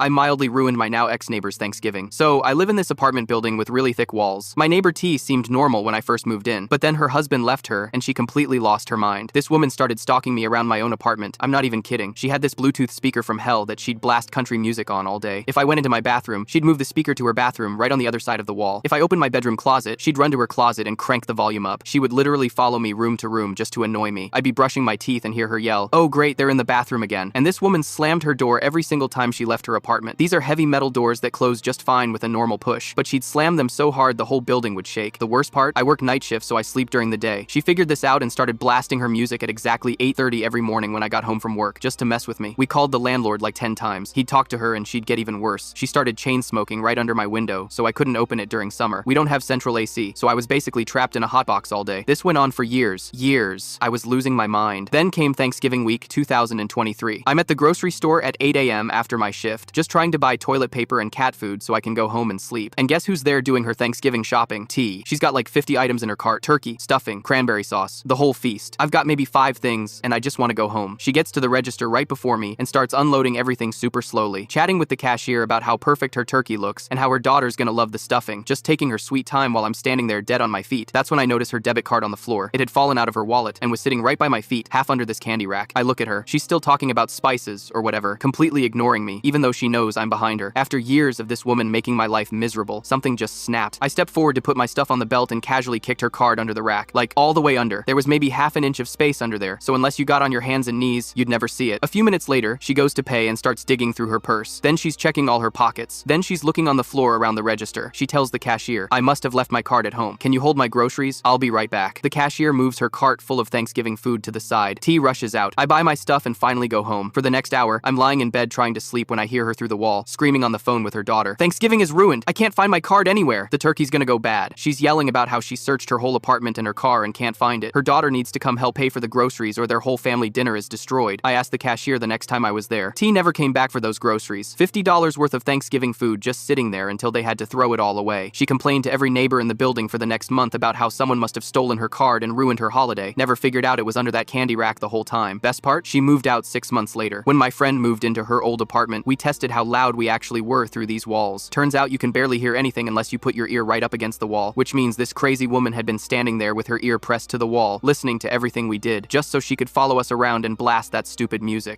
I mildly ruined my now ex-neighbor's Thanksgiving. So, I live in this apartment building with really thick walls. My neighbor T seemed normal when I first moved in, but then her husband left her and she completely lost her mind. This woman started stalking me around my own apartment. I'm not even kidding. She had this Bluetooth speaker from hell that she'd blast country music on all day. If I went into my bathroom, she'd move the speaker to her bathroom right on the other side of the wall. If I opened my bedroom closet, she'd run to her closet and crank the volume up. She would literally follow me room to room just to annoy me. I'd be brushing my teeth and hear her yell, "Oh great, they're in the bathroom again." And this woman slammed her door every single time she left her apartment. These are heavy metal doors that close just fine with a normal push, but she'd slam them so hard the whole building would shake. The worst part, I work night shift so I sleep during the day. She figured this out and started blasting her music at exactly 8:30 every morning when I got home from work, just to mess with me. We called the landlord like 10 times. He'd talk to her and she'd get even worse. She started chain smoking right under my window, so I couldn't open it during summer. We don't have central AC, so I was basically trapped in a hotbox all day. This went on for years. I was losing my mind. Then came Thanksgiving week 2023. I'm at the grocery store at 8 a.m. after my shift, just trying to buy toilet paper and cat food so I can go home and sleep. And guess who's there doing her Thanksgiving shopping? T. She's got like 50 items in her cart: turkey, stuffing, cranberry sauce, the whole feast. I've got maybe 5 things and I just want to go home. She gets to the register right before me and starts unloading everything super slowly, chatting with the cashier about how perfect her turkey looks and how her daughter's gonna love the stuffing, just taking her sweet time while I'm standing there dead on my feet. That's when I notice her debit card on the floor. It had fallen out of her wallet and was sitting right by my feet, half under this candy rack. I look at her. She's still talking about spices or whatever, completely ignoring me, even though she knows I'm behind her. After years of this woman making my life miserable, something just snapped. I stepped forward to put my stuff on the belt and casually kicked her card under the rack, like all the way under. There was maybe half an inch of space under there, so unless you got on your hands and knees, you'd never see it. A few minutes later, she goes to pay and starts digging through her purse. Then she's checking all her pockets. Then she's looking on the floor around the register. She tells the cashier, "I must have left my card at home. Can you hold my groceries? I'll be right back." The cashier moves her cart full of Thanksgiving food to the side. T rushes out. I buy my stuff and finally go home. For the next hour, I'm lying in bed trying to sleep when I hear her through the wall, screaming on the phone with her daughter. "Thanksgiving is ruined. I can't find my card anywhere. The turkey's gonna go bad." She's yelling about how she searched her whole apartment and her car and can't find it. Her daughter needs to come help pay for the groceries or their whole family dinner is destroyed. I asked the cashier the next time I was there. T never came back for those groceries. $50 worth of Thanksgiving food just sitting there until they had to throw it all away. She complained to every neighbor in the building for the next month about how someone must have stolen her card and ruined her holiday. Never figured out it was under that candy rack the whole time. Best part? She moved out 6 months later. When my friend moved into her old apartment, we tested how loud we actually were through these walls. Turns out you can barely hear anything unless you put your ear right up against the wall, which means this crazy woman had been standing there with her ear pressed to the wall, listening to everything we did, just so she could follow us around and blast that stupid music.